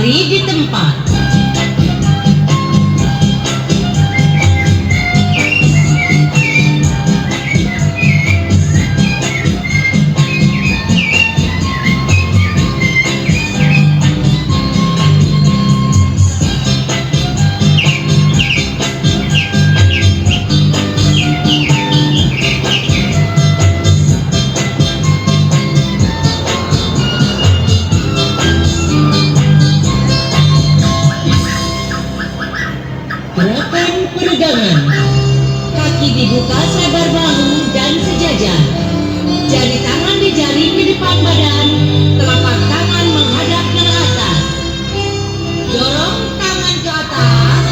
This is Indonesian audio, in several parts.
Berdiri di tempat. Gerakan peregangan. Kaki dibuka selebar bahu dan sejajar. Jari tangan dijaring di depan badan, telapak tangan menghadap ke atas. Dorong tangan ke atas.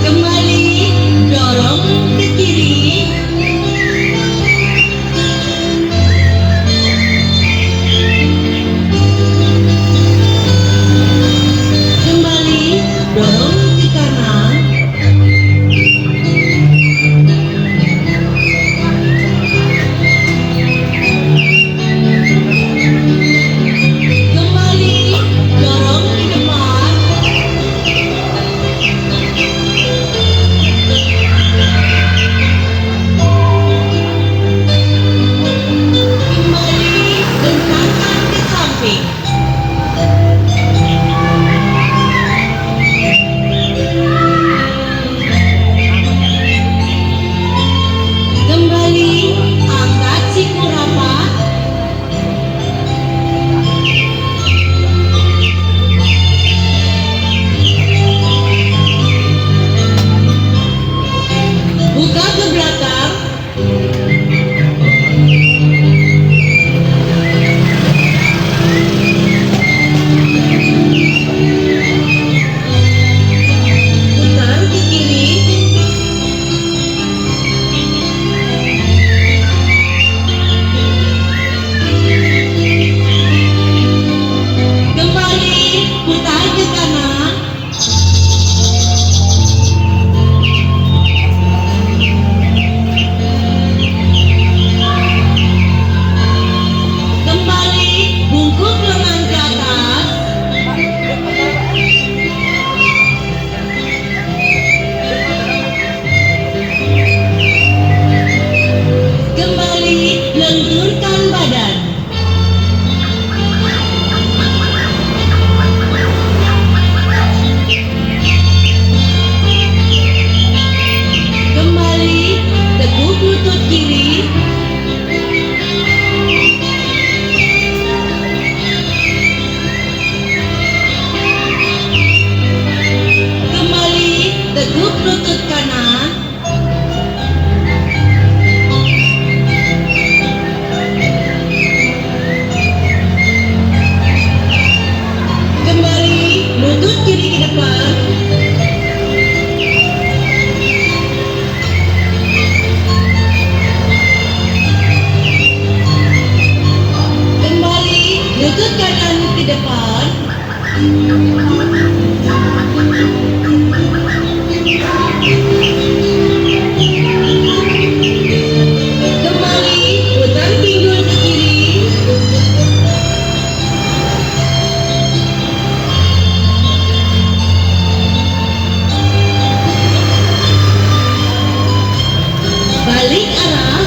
Kembali, dorong ke kiri. Dorong ke kanan. Kembali, dorong ke depan. Kembali, bentangkan ke samping. Kembali, angkat siku rapat. Buka ke belakang. Putar ke kiri. Kembali, putar ke kanan. Kembali, bungkuk lengan ke atas. Kembali, lenturkan badan. Kembali, tekuk lutut kiri. Kembali, tekuk lutut kanan. Kembali, lutut kiri ke depan. Kembali, lutut kanan ke depan. Kembali, putar pinggul ke kiri. Balik arah.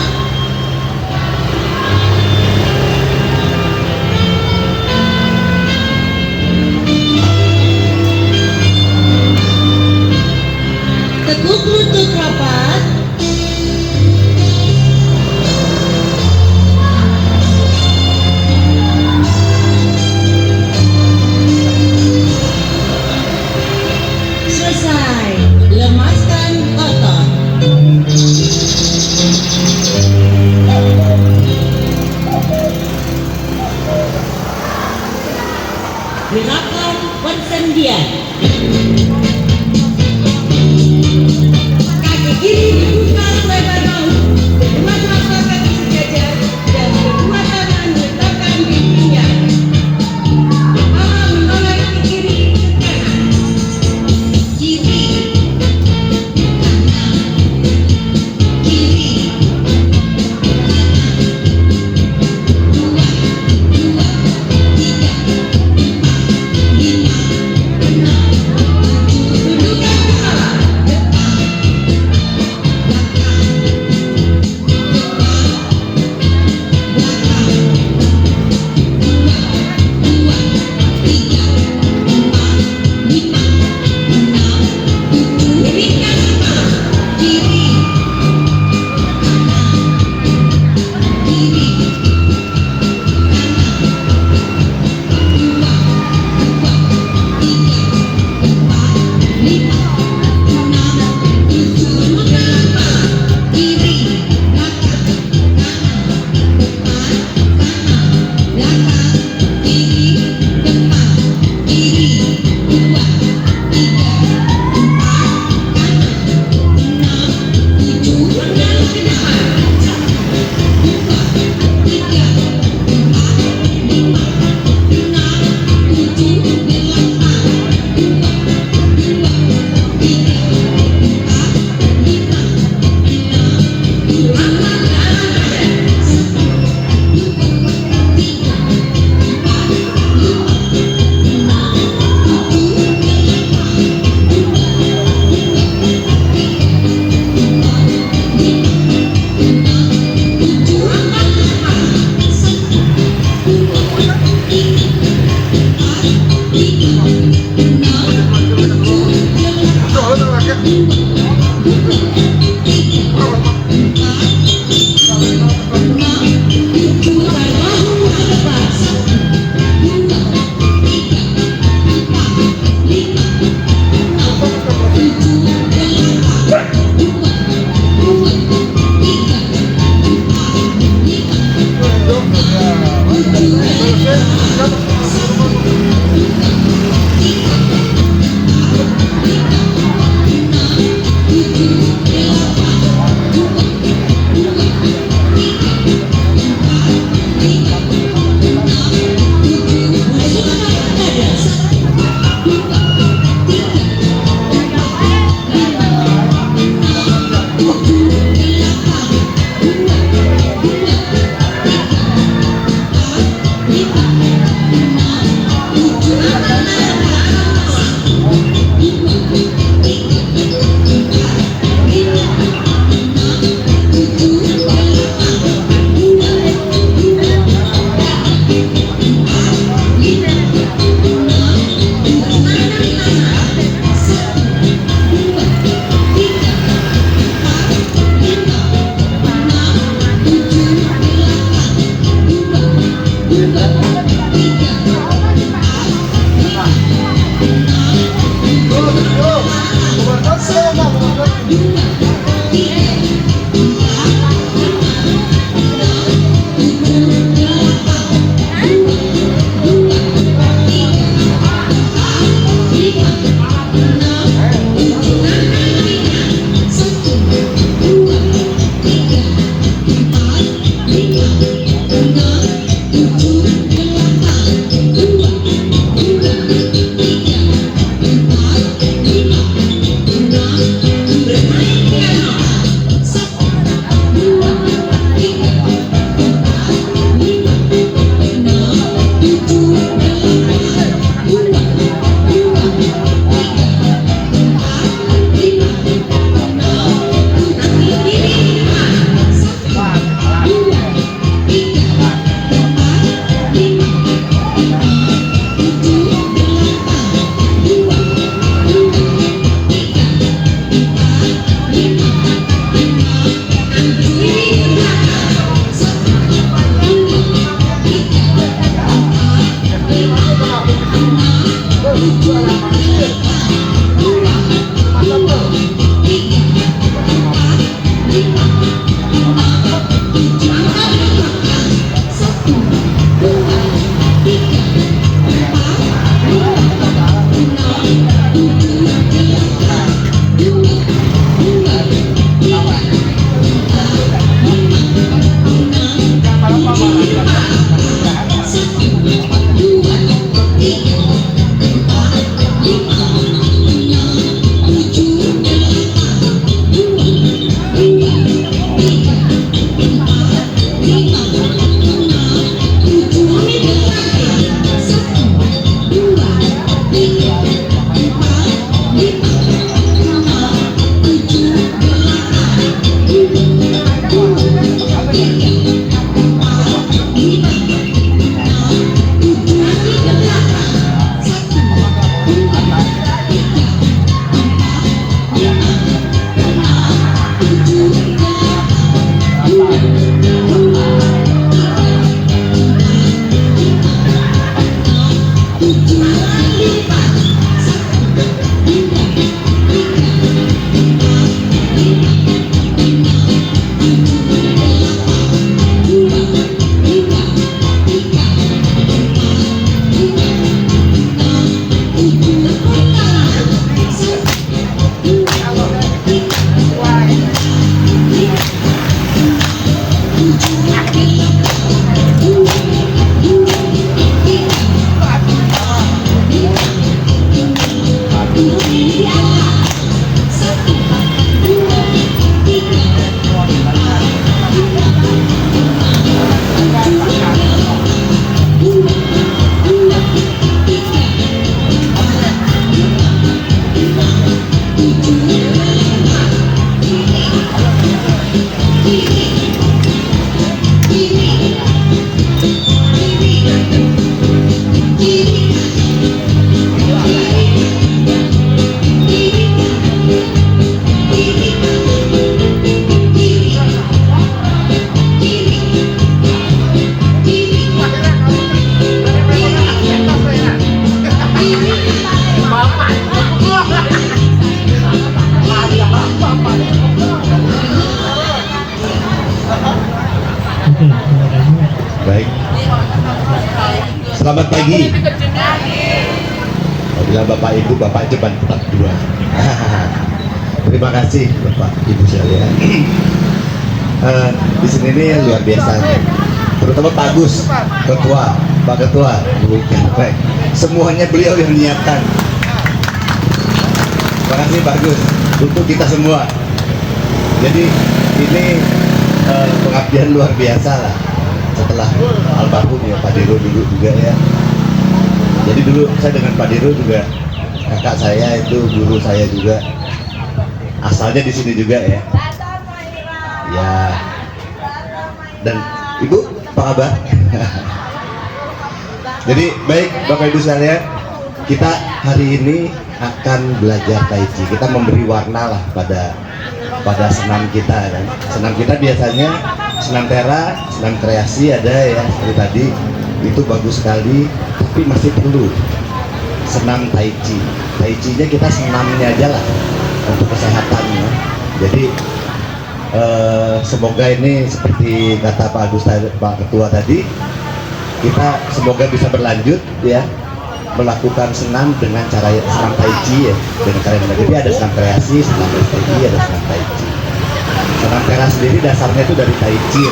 Tekuk lutut rapat. Selesai. Lemaskan otot. Gerakan persendian. Kaki kiri dibuka selebar bahu, kedua telapak kaki sejajar, dan kedua tangan letakkan di pinggang. Kepala menoleh ke kiri ke kanan. Kiri, kanan, kiri, Baik. Selamat pagi. Bila Bapak Ibu, Bapak Jeban tetap dua. Terima kasih Bapak Ibu sekalian. Di sini ini luar biasa, terutama Pak Agus, Ketua, Pak Ketua, Ibu Kenrek. Semuanya beliau yang menyiapkan. Terima kasih Pak Agus untuk kita semua. Jadi ini pengabdian luar biasa lah. Setelah almarhum ya Pak Diro dulu juga ya. Jadi dulu saya dengan Pak Diro juga, kakak saya itu guru saya juga, asalnya di sini juga ya. Ya. Dan Ibu apa kabar? Jadi baik Bapak Ibu sekalian, kita hari ini akan belajar Tai Chi. Kita memberi warna lah pada senam kita kan. Senam kita biasanya senam tera, senam kreasi ada ya seperti tadi, itu bagus sekali, tapi masih perlu senam Tai Chi. Tai Chi-nya kita senamnya aja lah untuk kesehatannya. Jadi semoga ini seperti kata Pak Agus, Pak Ketua tadi, kita semoga bisa berlanjut ya melakukan senam dengan cara senam Tai Chi ya, dengan cara yang benar. Jadi ada senam kreasi, senam strategi, ada senam Tai Chi. Senam tera sendiri dasarnya itu dari Tai Chi.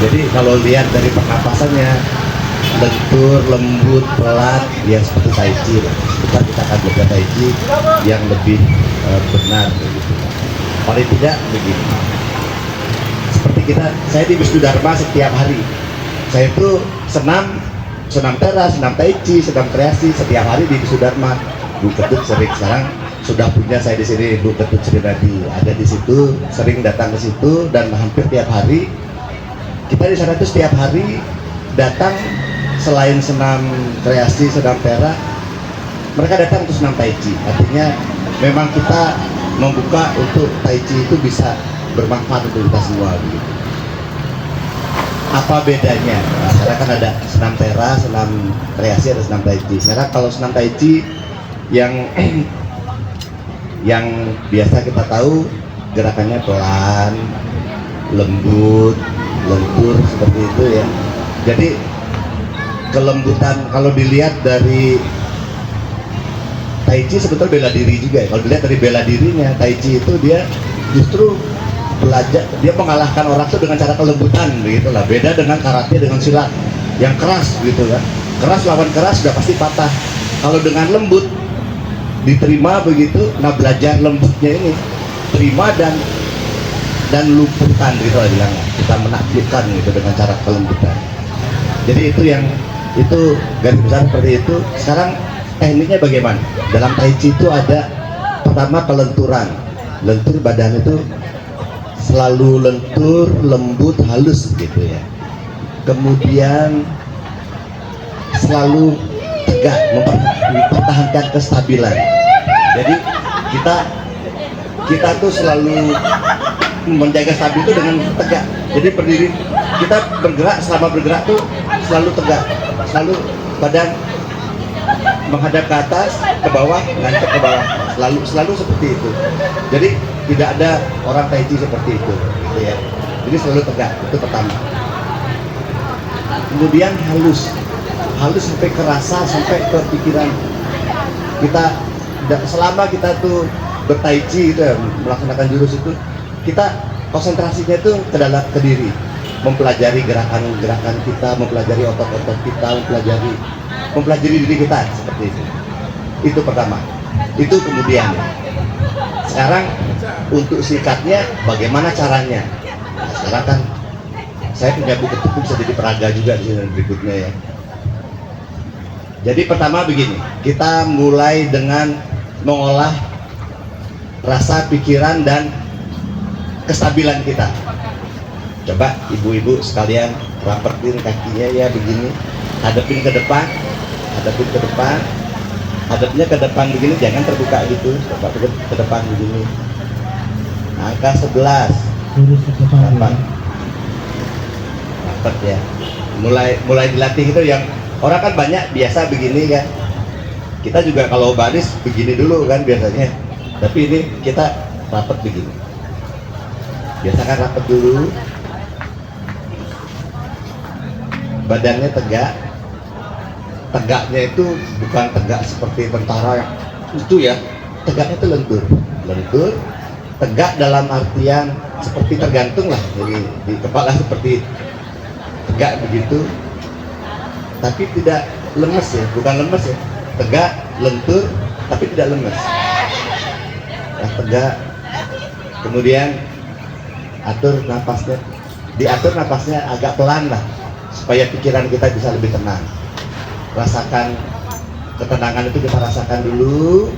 Jadi kalau lihat dari pernapasannya lentur, lembut, pelan, ya seperti Tai Chi. Kita akan belajar Tai Chi yang lebih benar begitu. Paling tidak begini. Seperti saya di Wisnu Dharma setiap hari. Saya itu senam tera, senam Tai Chi, senam kreasi setiap hari di Wisnu Dharma. Bu Ketut sering sekarang sudah punya saya di sini, Bu Ketut Sri Nadi ada di situ, sering datang ke situ dan hampir tiap hari kita di sana itu setiap hari datang. Selain senam kreasi, senam tera, mereka datang untuk senam Tai Chi. Artinya memang kita membuka untuk Tai Chi itu bisa bermanfaat untuk kita semua gitu. apa bedanya? Nah, sekarang kan ada senam teras, senam kreasi, ada senam tai chi. Sekarang kalau senam tai chi yang yang biasa kita tahu gerakannya pelan, lembut, lentur seperti itu ya. Jadi kelembutan kalau dilihat dari tai chi sebetulnya bela diri juga ya. Kalau dilihat dari bela dirinya, tai chi itu dia justru belajar, dia mengalahkan orang itu dengan cara kelembutan begitulah. Beda dengan karate, dengan silat yang keras gitu kan. Keras lawan keras sudah pasti patah. Kalau dengan lembut diterima begitu, nah belajar lembutnya ini terima dan lumpuhkan gitu lah bilangnya. Kita menaklukkan gitu dengan cara kelembutan. Jadi itu garis besar seperti itu. Sekarang tekniknya bagaimana? Dalam tai chi itu ada pertama kelenturan. Lentur badan itu selalu lentur, lembut, halus gitu ya. Kemudian selalu tegak, mempertahankan kestabilan. Jadi kita tuh selalu menjaga stabil itu dengan tegak. Jadi berdiri, kita bergerak, selama bergerak tuh selalu tegak, selalu badan menghadap ke atas, ke bawah, ngancep ke bawah, selalu seperti itu. Jadi tidak ada orang tai chi seperti itu, gitu ya. Jadi selalu tegak, itu pertama. Kemudian halus sampai kerasa, sampai ke pikiran. Kita selama kita tuh bertai chi gitu ya, melaksanakan jurus itu, kita konsentrasinya itu ke diri, mempelajari gerakan-gerakan kita, mempelajari otot-otot kita, mempelajari diri kita seperti itu. Itu pertama. Itu kemudian. Sekarang untuk sikatnya bagaimana caranya? Nah, sekarang kan saya punya buku itu bisa jadi peraga juga di sini berikutnya ya. Jadi pertama begini, kita mulai dengan mengolah rasa, pikiran dan kestabilan kita. Coba ibu-ibu sekalian rapetin kakinya ya begini, hadapin ke depan, hadapnya ke depan begini, jangan terbuka gitu, coba ke depan begini. Angka 11, rapet ya. Mulai dilatih itu, yang orang kan banyak biasa begini kan. Kita juga kalau baris begini dulu kan biasanya, tapi ini kita rapet begini. Biasakan rapet dulu, badannya tegak. Tegaknya itu bukan tegak seperti tentara yang itu ya, tegaknya itu lentur, tegak dalam artian seperti tergantung lah, jadi di kepala seperti tegak begitu, tapi tidak lemes ya, bukan lemes ya, tegak, lentur, tapi tidak lemes. Nah, tegak, kemudian atur napasnya, diatur napasnya agak pelan lah, supaya pikiran kita bisa lebih tenang. Rasakan ketenangan itu, kita rasakan dulu,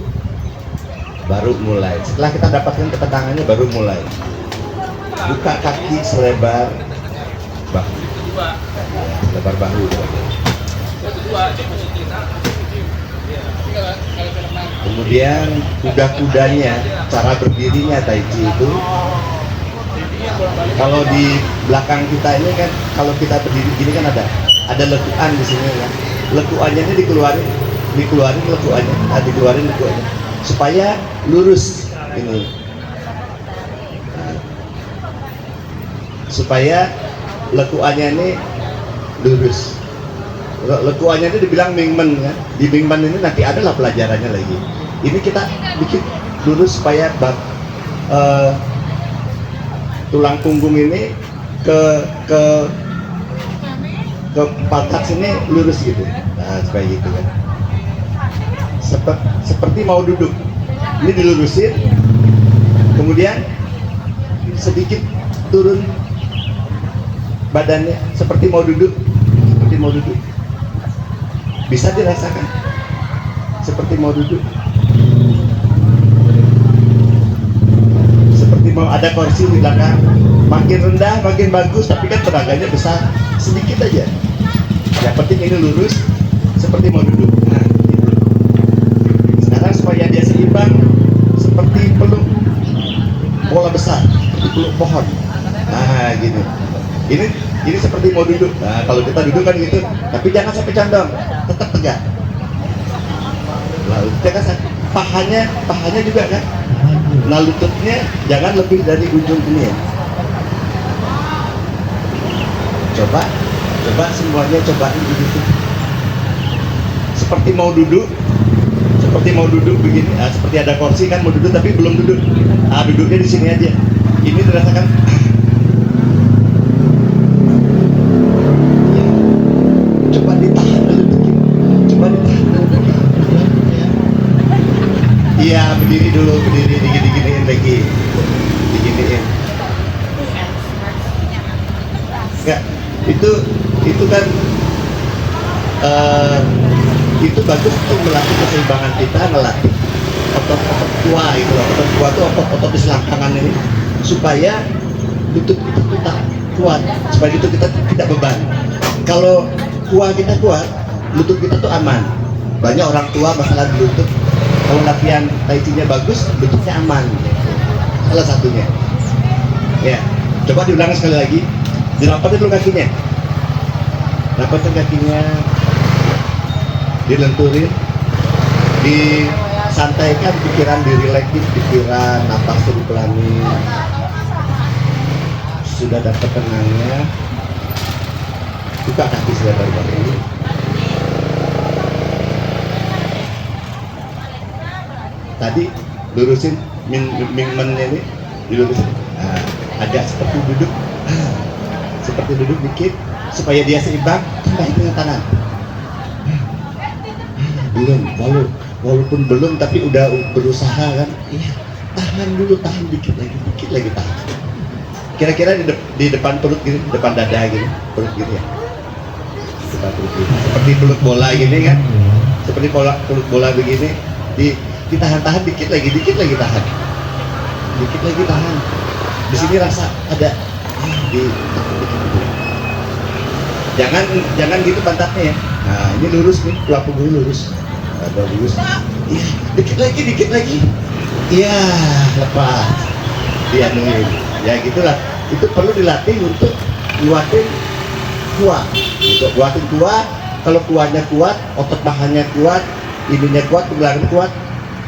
baru mulai. Setelah kita dapatkan ketenangannya, baru mulai. Buka kaki selebar bahu, selebar bahu. Kemudian kuda-kudanya, cara berdirinya tai chi itu, kalau di belakang kita ini kan, kalau kita berdiri gini kan ada lekuan di sini kan. Lekuannya ini dikeluarin lekuannya, supaya lurus ini. Nah, supaya lekuannya ini lurus. Lekuannya ini dibilang mingmen ya. Di mingmen ini nanti adalah pelajarannya lagi. Ini kita bikin lurus supaya tulang punggung ini ke pangkat sini lurus gitu. Nah, supaya gitu kan. Seperti mau duduk. Ini dilurusin. Kemudian sedikit turun badannya seperti mau duduk. Bisa dirasakan. Seperti mau duduk. Seperti mau ada kursi di belakang. Makin rendah makin bagus, tapi kan tenaganya besar. Sedikit aja. Yang penting ini lurus, seperti mau duduk. Nah, gitu. Sekarang supaya dia seimbang, seperti peluk bola besar, seperti peluk pohon. Nah, gitu. Ini Ini seperti mau duduk. Nah, kalau kita duduk kan gitu, tapi jangan sampai condong, tetap tegak. Lalu jangan sampai pahanya juga kan. Nah, lututnya jangan lebih dari ujung ini ya. Coba semuanya cobain begitu. Seperti mau duduk begini. Nah, seperti ada kursi kan mau duduk tapi belum duduk. Ah, duduknya di sini aja. Ini dirasakan. Coba ditahan dulu dikit. Iya, berdiri diginiin lagi. Diginiin. Enggak, itu kan itu bagus untuk melatih keseimbangan kita, melatih otot-otot kuah itu. Otot kuah itu otot di selangkangan ini supaya lutut kita tetap kuat, supaya lutut kita tidak beban. Kalau kuah kita kuat, lutut kita tuh aman. Banyak orang tua masalah di lutut. Kalau latihan tai chi-nya bagus, lututnya aman. Salah satunya. Ya, coba diulangi sekali lagi. Dirapatin dulu kakinya. Rapatin kakinya. Dilenturin. Disantaikan pikiran, dirileksin pikiran, napasnya dipelanin. Sudah dapat tenangnya. Buka kaki selebar-lebar ini. Tadi lurusin mingmennya ini, dilurusin. Nah, agak seperti duduk. Seperti duduk dikit supaya dia seimbang. Tambahin dengan tangan. Belum, walaupun belum tapi udah berusaha kan. Iya, tahan dulu, tahan dikit lagi tahan. Kira-kira di depan perut gini, depan dada gini, perut gini ya. Depan perut gini. Seperti pelut bola gini kan. Seperti pelut bola begini. Ditahan-tahan dikit lagi tahan. Dikit lagi tahan. Di sini rasa ada jangan gitu pantatnya ya. Nah, ini lurus nih, tulang punggung lurus. Ada lurus. Iya, dikit lagi. Iya, lepas. Dianuin. Ya gitulah. Itu perlu dilatih untuk kuatin kuah. Untuk kuatin kuah, kalau kuahnya kuat, otot pahanya kuat, ininya kuat, tulang kuat,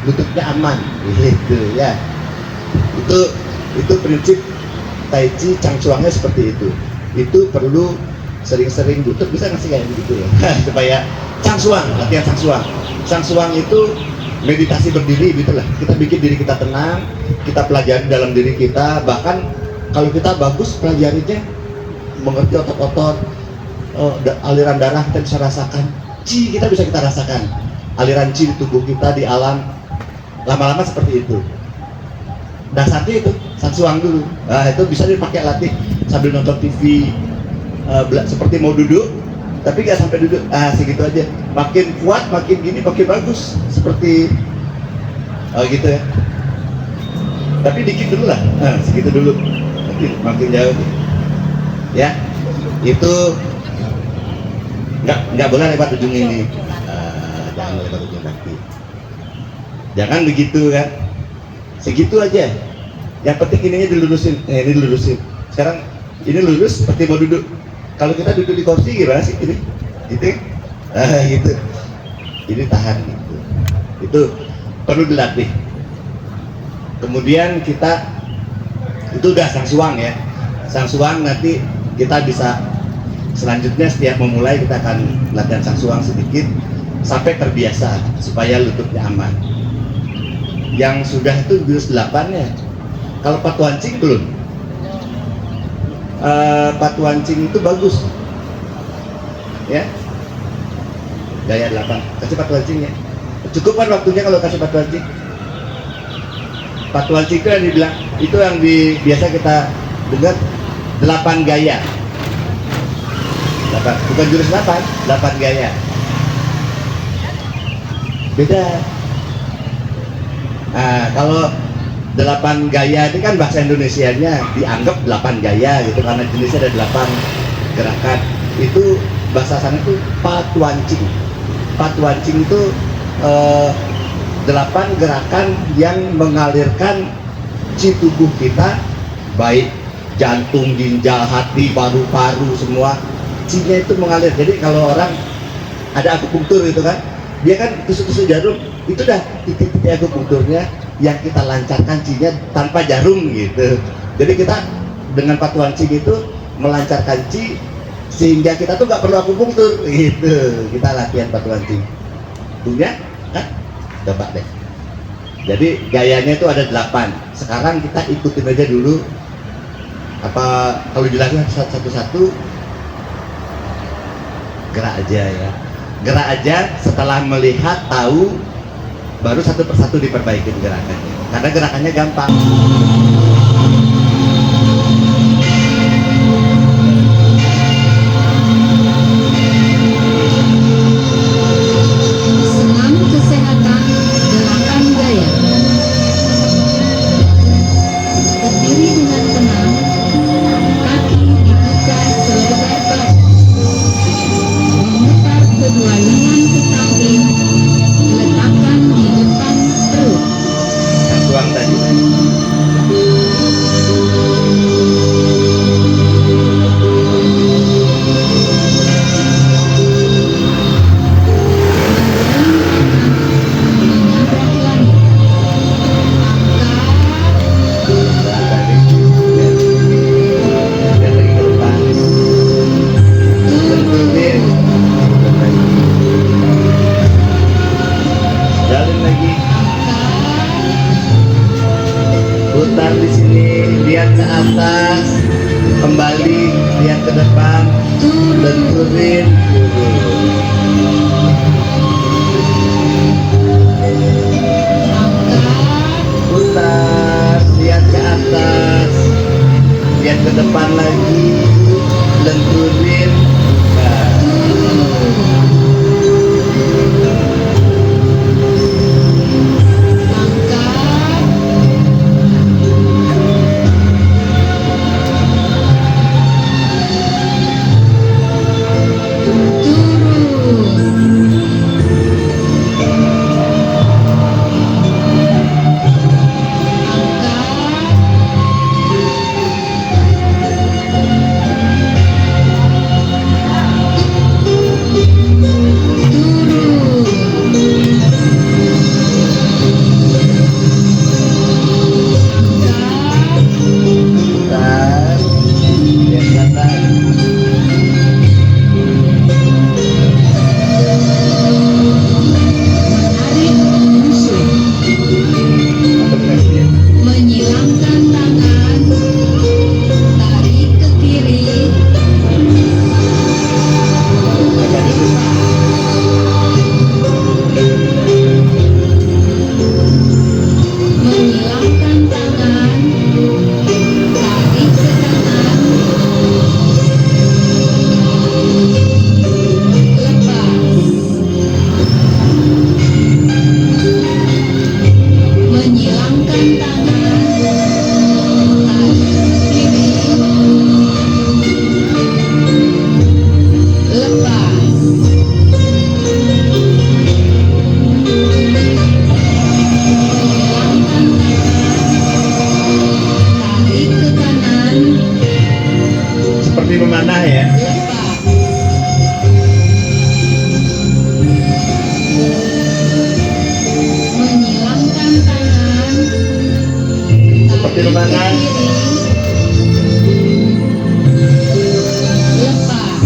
lututnya aman. Gitu ya. Itu prinsip tai chi cangcuangnya seperti itu. Itu perlu sering-sering lutut bisa ngasih kayak begitu ya. Supaya cangcuang, latihan cangcuang. Cangcuang itu meditasi berdiri gitulah. Kita bikin diri kita tenang, kita pelajari dalam diri kita. Bahkan kalau kita bagus pelajarinya, mengerti otot-otot, aliran darah kita bisa rasakan, chi kita bisa rasakan, aliran chi di tubuh kita, di alam. Lama-lama seperti itu. Dasarnya itu cangcuang dulu. Nah, itu bisa dipakai latih sambil nonton TV, seperti mau duduk tapi nggak sampai duduk. Segitu aja. Makin kuat, makin gini, makin bagus. Seperti gitu ya. Tapi dikit dulu lah. Segitu dulu. Nanti makin jauh. Ya, itu nggak boleh lewat ujung ini. Jangan lewat ujung kaki. Jangan begitu kan. Segitu aja. Yang penting ininya dilurusin. Ini dilurusin. Sekarang ini lurus seperti mau duduk. Kalau kita duduk di kursi gimana sih ini? Gitu. Gitu. Ini tahan gitu. Itu perlu dilatih. Kemudian kita itu udah cangcuang ya. Cangcuang nanti kita bisa selanjutnya setiap memulai kita akan latihan cangcuang sedikit sampai terbiasa supaya lututnya aman. Yang sudah itu jurus 8 ya. Kalau patuancing belum. Patuancing itu bagus. Ya. Gaya 8. Kasih patuancing ya. Cukup kan waktunya kalau kasih patuancing? Patuancing itu yang dibilang, itu yang biasa kita dengar 8 gaya. 8, bukan jurus 8 gaya. Beda. Nah, kalau 8 gaya ini kan bahasa Indonesianya dianggap 8 gaya gitu karena jenisnya ada 8 gerakan. Itu bahasa sana itu patuancing. Patuancing itu 8 gerakan yang mengalirkan chi tubuh kita baik jantung, ginjal, hati, paru-paru semua Qi-nya itu mengalir. Jadi kalau orang ada akupunktur gitu kan, dia kan tusuk-tusuk jarum, itu dah titik-titik akupunkturnya yang kita lancarkan Qi-nya tanpa jarum gitu. Jadi kita dengan patuan Qi itu melancarkan Qi sehingga kita tuh nggak perlu akupunktur gitu. Kita latihan patuan Qi. Punya kan? Coba deh. Jadi gayanya itu ada 8. Sekarang kita ikutin aja dulu. Apa kalau jelasin satu-satu, gerak aja ya. Gerak aja, setelah melihat tahu baru satu persatu diperbaiki gerakannya. Karena gerakannya gampang. Senam kesehatan 8 gaya. Berdiri dengan tenang, kaki dibuka selebar bahu. Memutar kedua lengan ke samping, letakkan di depan perut. Tuang tadi. Menabrak langit. Dan lagi ke depan. Tentuin. Jalan lagi. Putar di sini, lihat ke atas, kembali, lihat ke depan, tentuin. Putar, lihat ke atas, lihat ke depan lagi, lenturin. Nah, putar, lihat ke atas. Menarik musuh. Menyilangkan tangan, tarik ke kiri, menyilangkan tangan, tarik ke kanan, lepas, menyilangkan tangan, tarik ke kiri, lepas, menyilangkan tangan, tarik ke kanan, Seperti memanah ya. lepas, menyilangkan tangan, Seperti memanah. lepas,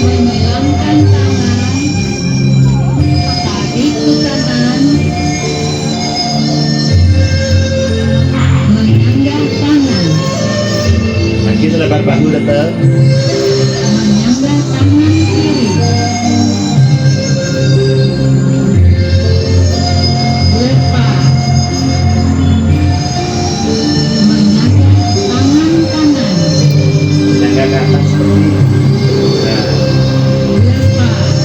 menyilangkan tangan, tarik ke kanan, menyanggah tangan, Lagi selebar bahu datang. menyanggah tangan kiri, lepas, menyanggah tangan kanan, Yang ke atas seperti ini. Nah, lepas,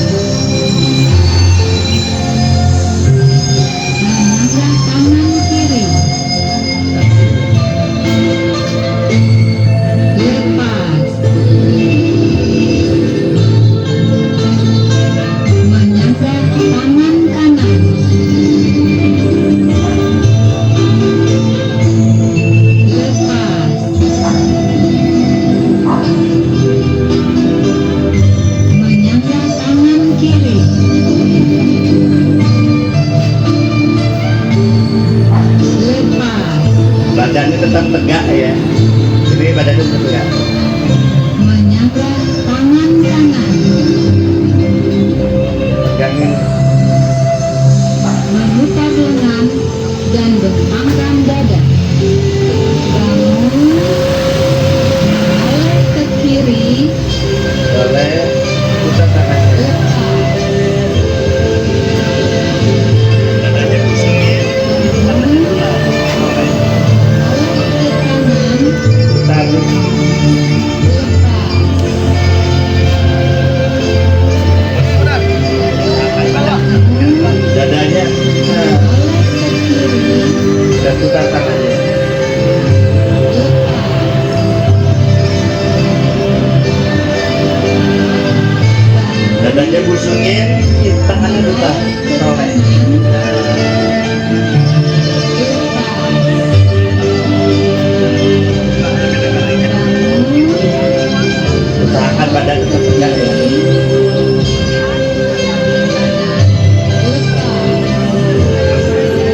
Sengaja busungin tangannya putar. Soleh. Usahakan badan tetap tegak ya.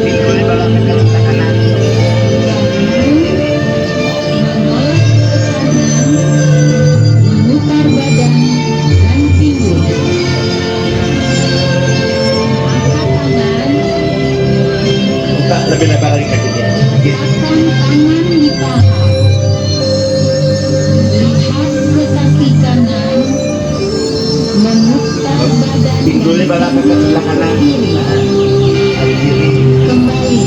Pinggulnya balap ke sebelah kanan. Memutar badan dan pinggul. Angkat tangan, Buka lebih lebar lagi kakinya. Gitu. letakkan tangan di paha. Lihat ke kaki kanan, memutar badan Pinggulnya dan balap ke sebelah kanan. kiri. Kaki kiri. Kembali.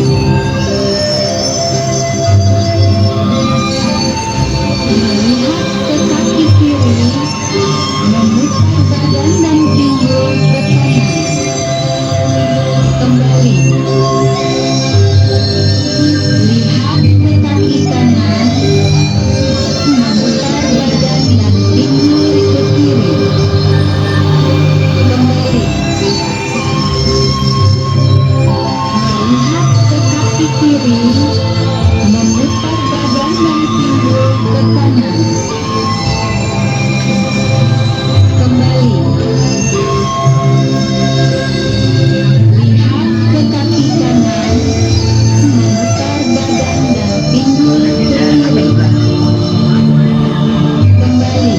Melihat ke kaki kiri, memutar badan dan pinggul ke kanan. Kembali. Lihat ke kaki kanan, memutar badan dan pinggul ke kiri. Kembali. Melihat ke kaki kiri, memutar badan dan pinggul ke kanan. Kembali. Lihat ke kaki kanan, memutar badan dan pinggul ke kiri. Kembali.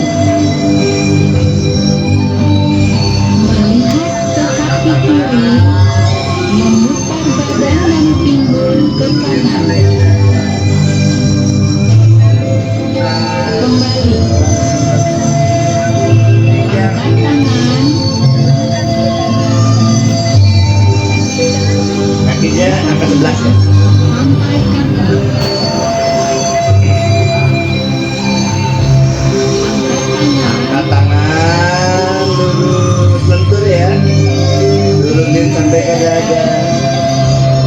Melihat ke kaki kiri, memutar badan dan pinggul ke kanan. Kembali. Angkat tangan, Kakinya angkat sebelah ya. sampai kaki. Angkat tangan, Angkat tangan, lurus lentur ya. Turunin sampai ke dada.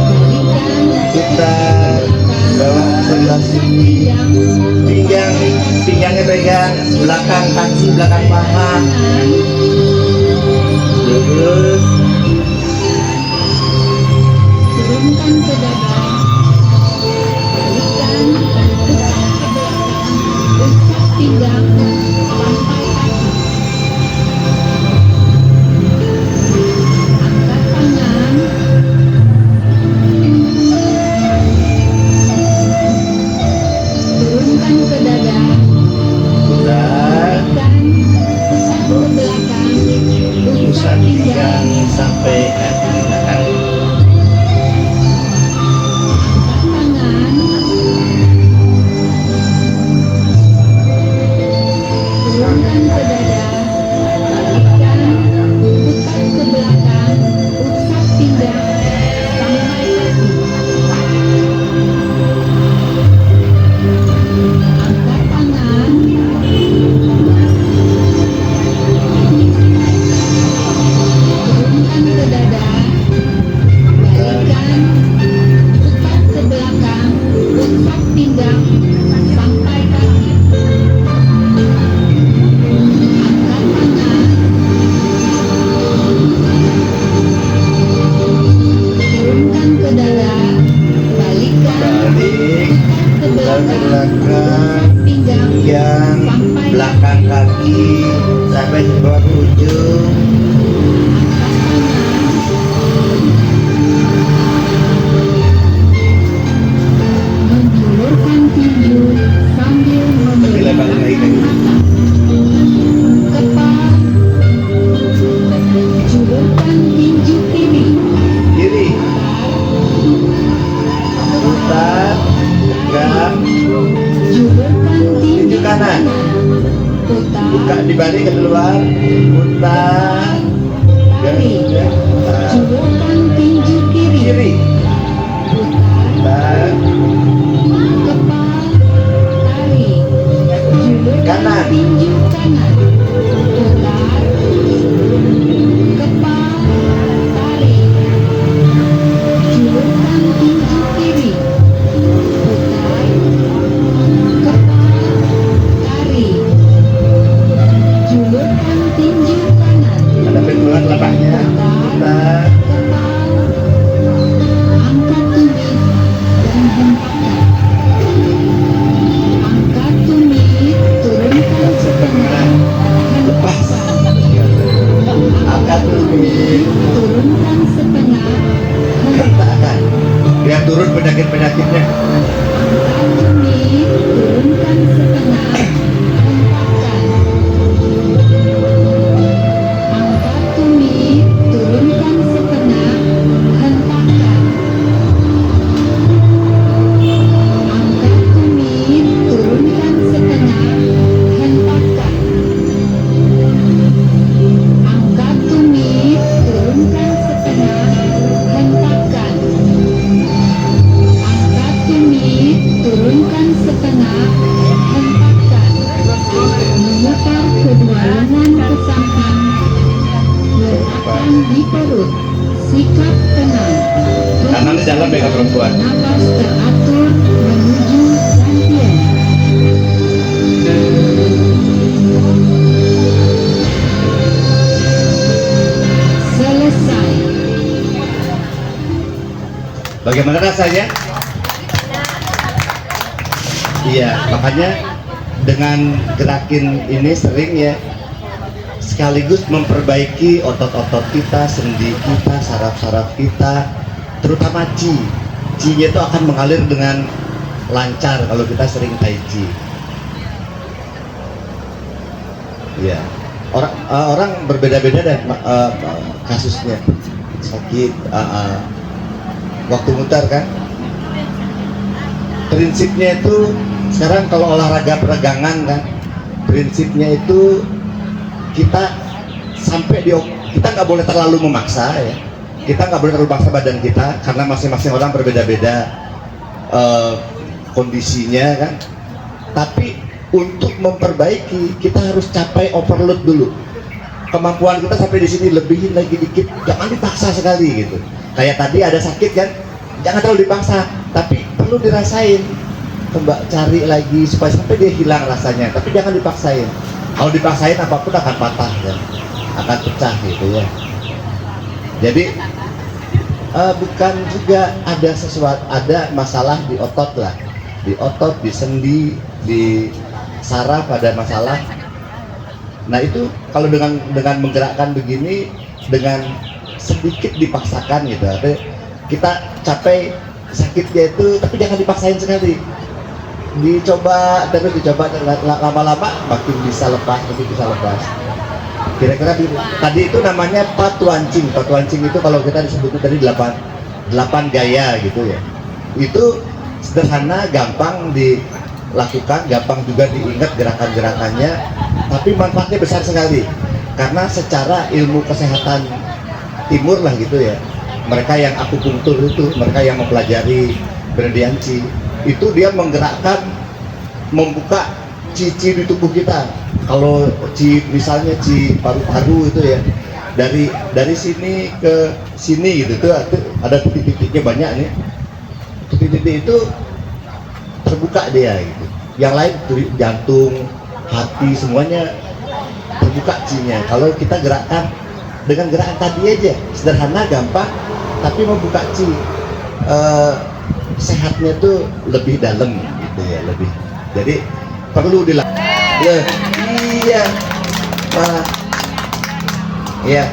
balikan, Putar. Bawa sebelah sini. Pinggangnya pegang. Belakang kaki, belakang paha. tangan, Lurus. turunkan ke dada, balikan, putar ke belakang, usap pinggang, sampai kaki. Angkat tangan, turunkan ke dada, Putar. balikan, usap ke belakang, usap Usap pinggang, pinggang sampai kaki belakang. tangan, turunkan ke dada, balikan, putar ke belakang, usap pinggang, sampai kaki. Angkat tangan, turunkan ke dada, balikan, putar ke belakang, usap pinggang, sampai kaki. Angkat tangan, turunkan ke dada, balikan, Balik. ke Putar ke belakang, belakang. pinggang, Pinggang. sampai Belakang kaki. Sampai ke bawah ujung. menjulurkan tinju sambil Lebih lebar membelakang lagi kakinya. kepala, julurkan tinju kiri, Kiri. Putar. Tegak. julurkan tinju Tinju kanan. putar, Buka dibalik ke luar. Putar. tarik, Putar. julurkan tinju kiri, Kiri. putar, Putar. kepala, tarik, julurkan Kanan. tinju kanan, putar, kepala, tarik, julurkan tinju kiri, putar, kepala, tarik, julurkan tinju kanan, Hadapin Buat lepasnya. Bentar. Angkat tumit dan hempaskan. Angkat tumit, turunkan setengah, Lepas. Angkat tumit. turunkan setengah, Hentakkan. Biar turun penyakit-penyakitnya. angkat tumit, turunkan setengah, hempaskan. Angkat tumit, turunkan setengah, hempaskan. Angkat tumit, turunkan setengah, hempaskan. Angkat tumit, turunkan setengah, hempaskan. Angkat tumit, turunkan setengah, hempaskan. Memutar kedua lengan ke samping, letakkan di perut, sikap tenang. Kanan di dalam pegang perempuan. Napas teratur menuju gantian. Selesai. Bagaimana rasanya? Iya, makanya dengan gerakin ini sering ya sekaligus memperbaiki otot-otot kita, sendi kita, saraf-saraf kita, terutama chi. Chi-nya itu akan mengalir dengan lancar kalau kita sering tai chi. Iya. Orang berbeda-beda dan kasusnya. Sakit, waktu mutar kan. Prinsipnya itu sekarang kalau olahraga peregangan kan, prinsipnya itu kita kita nggak boleh terlalu memaksa ya. Kita nggak boleh terlalu paksa badan kita karena masing-masing orang berbeda-beda kondisinya kan. Tapi untuk memperbaiki kita harus capai overload dulu. Kemampuan kita sampai di sini, lebihin lagi dikit, jangan dipaksa sekali gitu. Kayak tadi ada sakit kan, jangan terlalu dipaksa, tapi perlu dirasain. Mbak cari lagi supaya sampai dia hilang rasanya, tapi jangan dipaksain. Kalau dipaksain apapun akan patah kan, akan pecah gitu ya. Jadi bukan juga ada masalah di otot lah, di otot, di sendi, di saraf ada masalah. Nah itu kalau dengan menggerakkan begini, dengan sedikit dipaksakan gitu, kita capai sakitnya itu, tapi jangan dipaksain sekali. Dicoba lama-lama makin bisa lepas, Kira-kira tadi itu namanya patuancing. Patuancing itu kalau kita disebut tadi 8 gaya gitu ya. Itu sederhana, gampang dilakukan, gampang juga diingat gerakan-gerakannya, tapi manfaatnya besar sekali. Karena secara ilmu kesehatan timur lah gitu ya. Mereka yang akupunktur itu, mereka yang mempelajari Bredianci, itu dia menggerakkan, membuka ci-ci di tubuh kita. Kalau misalnya paru-paru itu ya, dari sini ke sini gitu tuh ada titik-titiknya banyak nih. Titik-titik itu terbuka dia gitu. Yang lain jantung, hati, semuanya terbuka ci-nya. Kalau kita gerakkan dengan gerakan tadi aja, sederhana, gampang, tapi membuka ci. Sehatnya tuh lebih dalam gitu ya, lebih. Jadi perlu dilakukan. Ya, iya. Iya.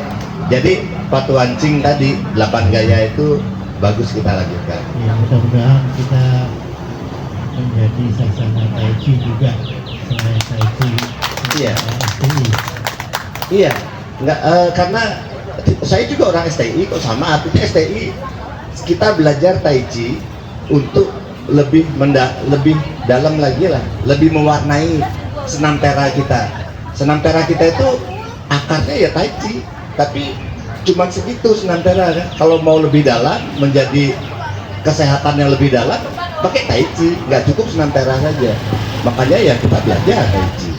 Jadi patuancing tadi 8 gaya itu bagus kita lakukan. Ya, mudah-mudahan kita menjadi saksana tai chi juga selain tai chi. Iya. STI. Iya. Enggak, karena saya juga orang STI kok, sama artinya STI kita belajar tai chi untuk lebih dalam lagi lah, lebih mewarnai senam tera kita. Senam tera kita itu akarnya ya tai chi, tapi cuma segitu senam tera kan. Kalau mau lebih dalam, menjadi kesehatan yang lebih dalam, pakai tai chi, nggak cukup senam tera saja. Makanya ya kita belajar tai chi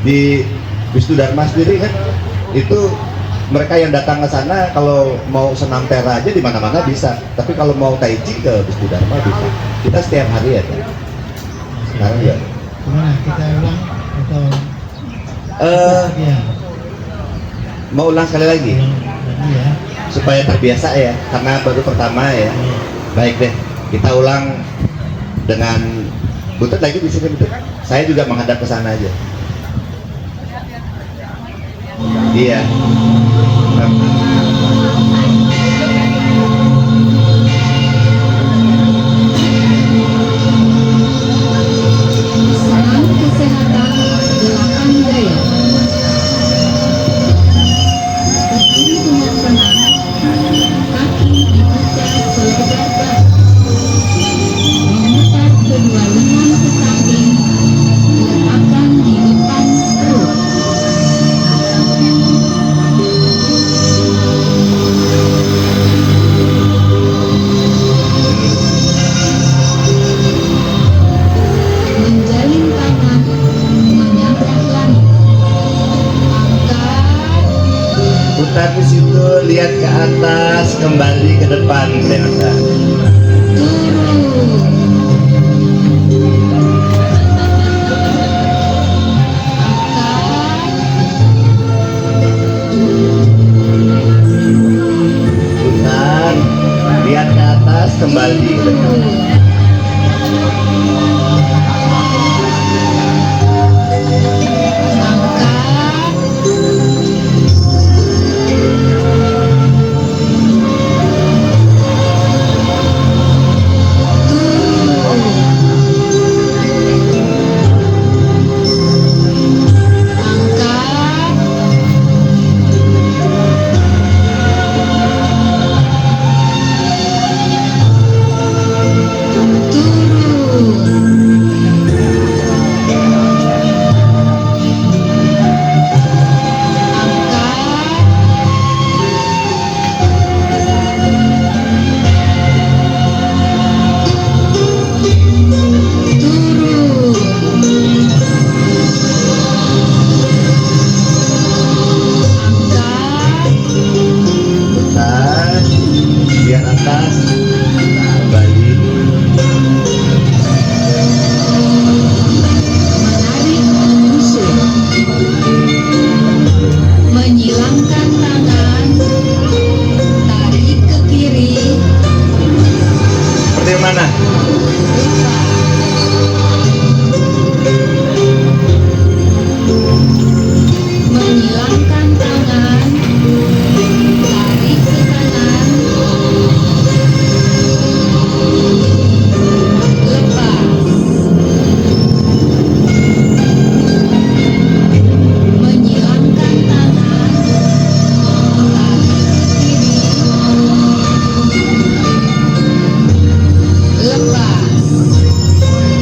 di Wisnu Dharma sendiri kan. Itu mereka yang datang ke sana kalau mau senam tera aja di mana-mana bisa, tapi kalau mau tai chi ke Wisnu Dharma bisa. Kita setiap hari ya. Sekarang ya. Gimana, kita ulang atau Eh, ya? Mau ulang sekali lagi Lagi ya. supaya terbiasa ya, karena baru pertama ya. Baik deh, kita ulang dengan Butut lagi di sini Butut. Saya juga menghadap ke sana aja. Iya. Salam kesehatan 8 gaya. Berdiri dengan tenang, kaki dibuka selebar bahu. Memutar kedua lengan ke samping, letakkan di depan perut. Menjalin tangan, menyangga langit. Angkat, Putar di situ, lihat ke atas, kembali ke depan, Renata. turun. Putar, lihat ke atas, kembali ke depan. Putar, lihat atas, kembali. Menarik busur. Menyilangkan tangan, tarik ke kiri, Seperti mana? menyilangkan tangan, tarik ke kanan, lepas. Menyilangkan tangan, tarik ke kiri, lepas. Menyilangkan tangan,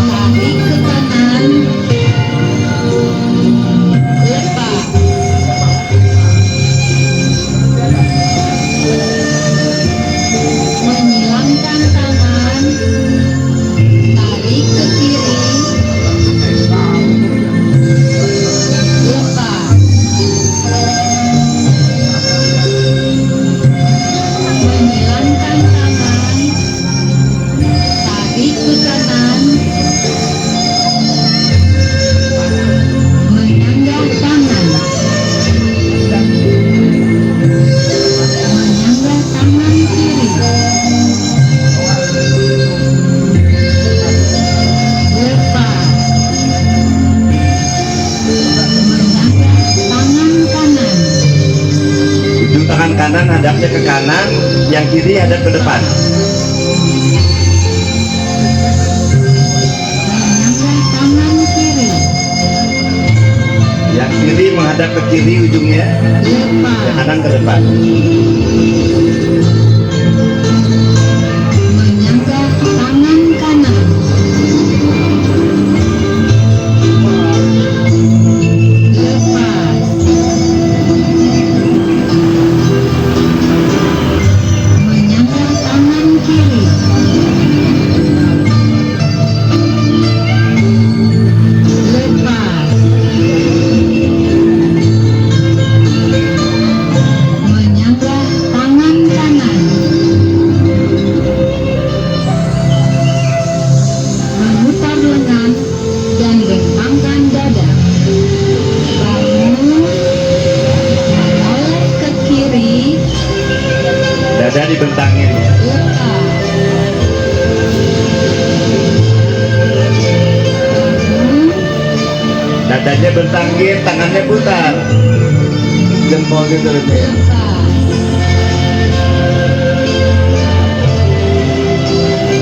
tarik ke kanan, lepas. Menyilangkan tangan, tarik ke kiri, lepas. Menyilangkan tangan, tarik ke kanan, menyanggah tangan, menyanggah tangan kiri, lepas. Menyanggah tangan kanan, Ujung tangan kanan hadapnya ke kanan, yang kiri hadap ke depan. menyanggah tangan kiri, Yang kiri menghadap ke kiri ujungnya, yang lepas. kanan ke depan. Menyanggah tangan kanan, lepas. Menyanggah tangan kiri, lepas. Menyanggah tangan Dada dibentangin ya. lepas, Dadanya bentangin, tangannya putar. Jempol gitu ya. lepas,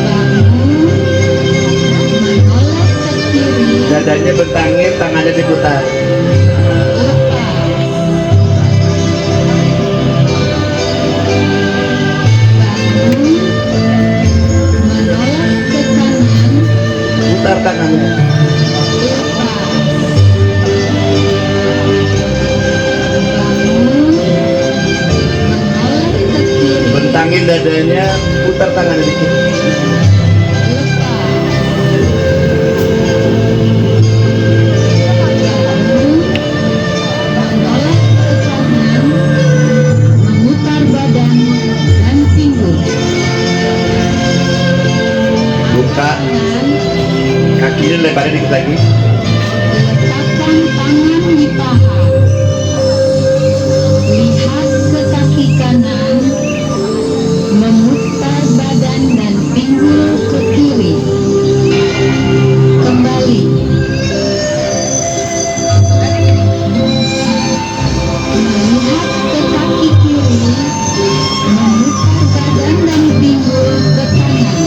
bangun, menoleh ke kiri, Dadanya bentangin, tangannya diputar. Putar tangannya. Bentangin dadanya, putar tangannya dikit. Memutar badan dan pinggul. Buka kakinya, lebarin dikit lagi. Letakkan tangan di paha. Lihat ke kaki kanan. Memutar badan dan pinggul ke kiri. Kembali. Melihat ke kaki kiri. Memutar badan dan pinggul ke kanan.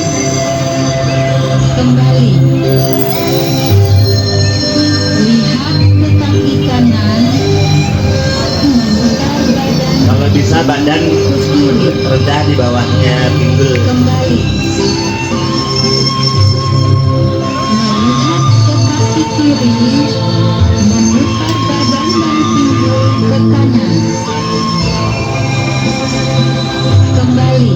Kembali. Lihat ke kaki kanan. Memutar badan Kalau bisa badan ke kiri. rendah di bawahnya pinggul. Kembali. Melihat ke kaki kiri. Memutar badan dan pinggul ke kanan. Kembali.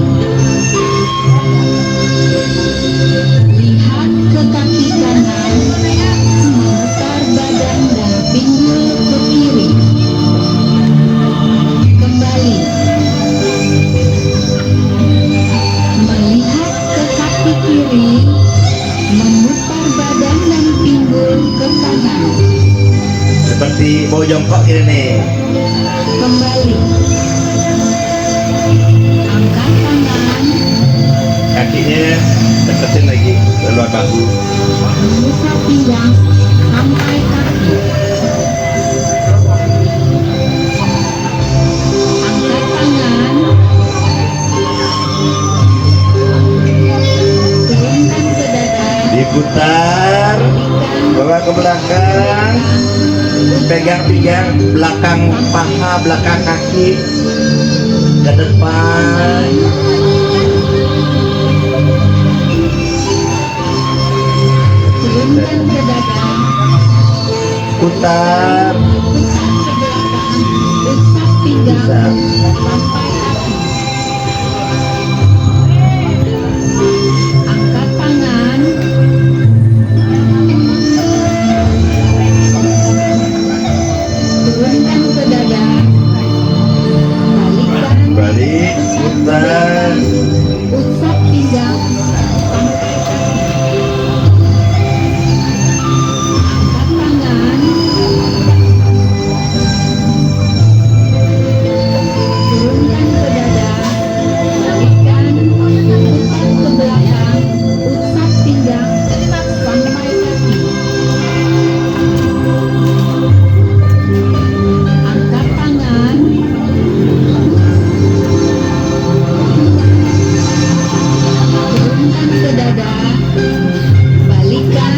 Lihat ke kaki kanan. Memutar badan dan pinggul ke kiri. Kembali. Melihat ke kaki kiri, memutar badan dan pinggul ke kanan. Seperti mau jongkok ini nih. Kembali. Angkat tangan, Kakinya deketin lagi ke luar bahu. buka pinggang sampai kaki. Angkat tangan, turunkan ke dada, Diputar, bawa ke belakang, pegang pinggang belakang paha, belakang kaki ke depan. turunkan ke dada, Putar, putar ke belakang, usap pinggang Usap. sampai kaki. Angkat tangan, turunkan ke dada, balikkan, balik, putar. usap pinggang sampai kaki. Angkat tangan, turunkan ke dada, balikkan, putar ke belakang, usap pinggang sampai kaki. Angkat tangan, turunkan ke dada, balikkan,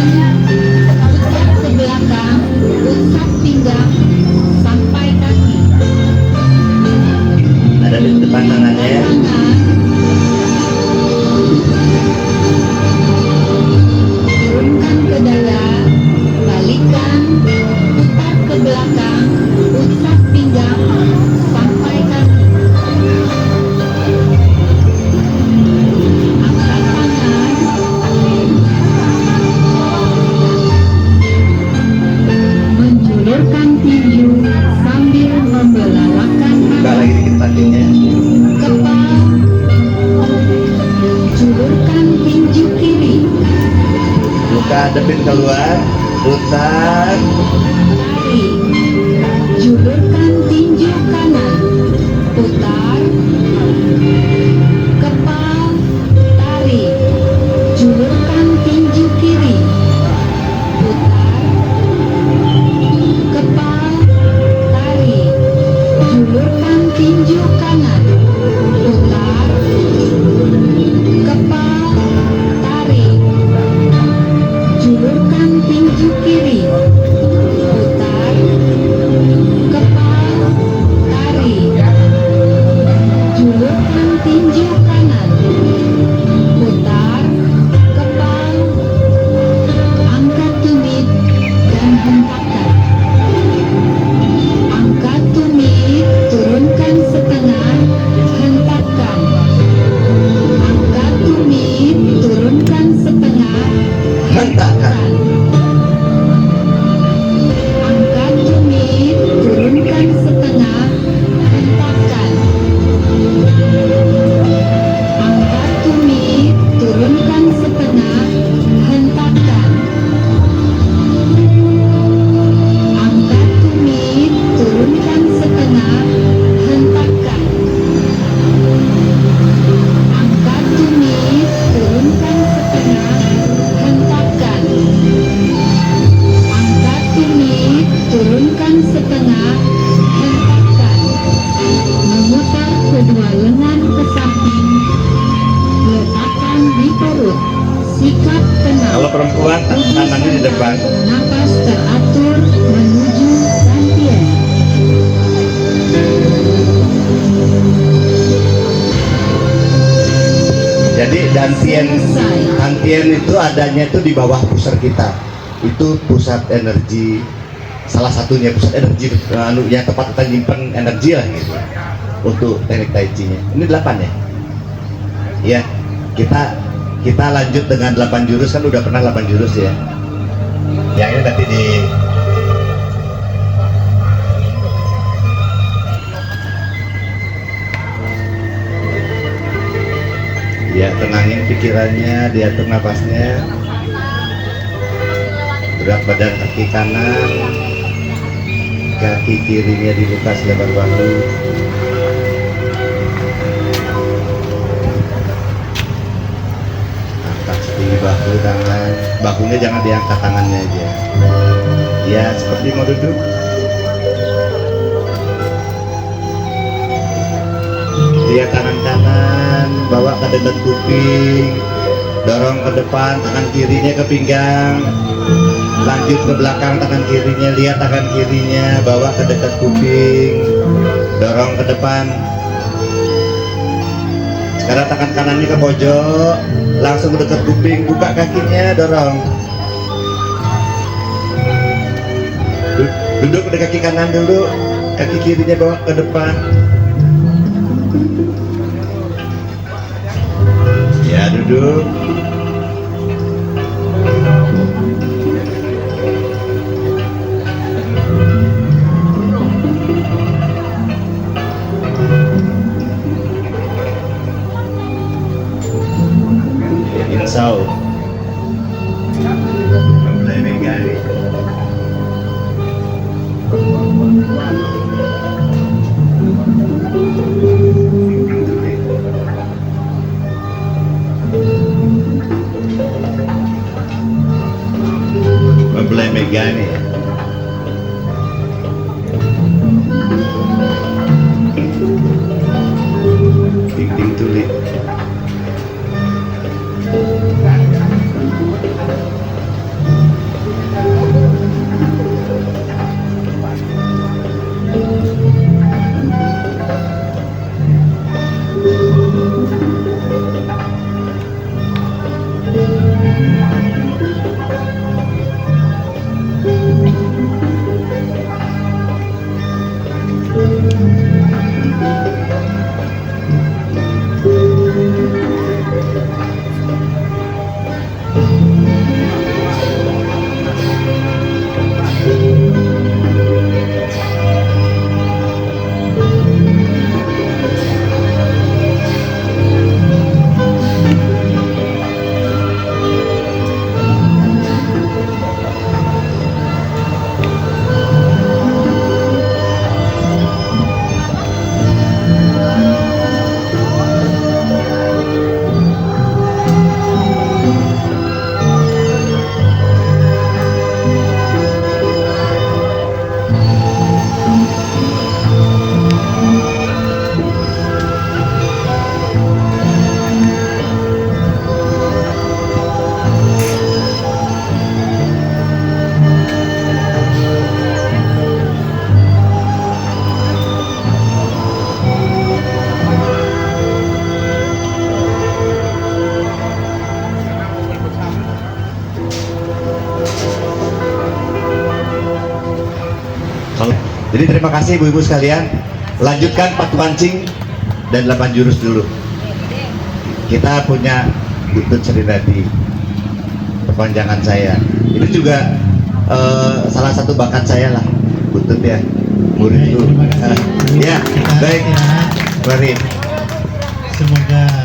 putar ke belakang, usap pinggang sampai kaki. Ada di depan tangannya. Tangan, turunkan ke dada, balikkan, putar ke belakang, usap pinggang sampai kaki. Angkat tangan, menjulurkan tinju sambil membelalakan Buka lagi dikit kakinya. kepala. Julurkan tinju kiri, Buka, depin keluar, putar. tarik. Julurkan tinju kanan, putar. tangan kanannya di depan. Napas teratur menuju Dantian. Jadi dantian itu adanya itu di bawah pusar kita. Itu pusat energi, salah satunya pusat energi yang tempat kita nyimpan energi lah gitu. Untuk teknik tai chi nya. Ini 8 ya? Ya, kita lanjut dengan 8 jurus, kan udah pernah 8 jurus ya. Yang ini nanti di ya, tenangin pikirannya, diatur napasnya, berat badan kaki kanan, kaki kirinya dibuka selebar bahu. Angkat setinggi bahu tangan, bahunya jangan diangkat, tangannya aja. Ya, seperti mau duduk. Lihat tangan kanan, bawa ke dekat kuping, dorong ke depan, tangan kirinya ke pinggang, lanjut ke belakang tangan kirinya, lihat tangan kirinya, bawa ke dekat kuping, dorong ke depan. Sekarang tangan kanannya ke pojok, langsung ke dekat kuping, buka kakinya, dorong. Duduk ke kaki kanan dulu, kaki kirinya bawa ke depan. Ya, duduk. Insau. Mulai megali. Mempelai megani. Ting-ting tulik. Jadi terima kasih ibu-ibu sekalian. Lanjutkan patu pancing dan 8 jurus dulu. Kita punya butut Serinadi, perpanjangan saya. Itu juga salah satu bakat saya lah, butut ya, murid itu. Terima kasih. Ya, baik. Mari. Semoga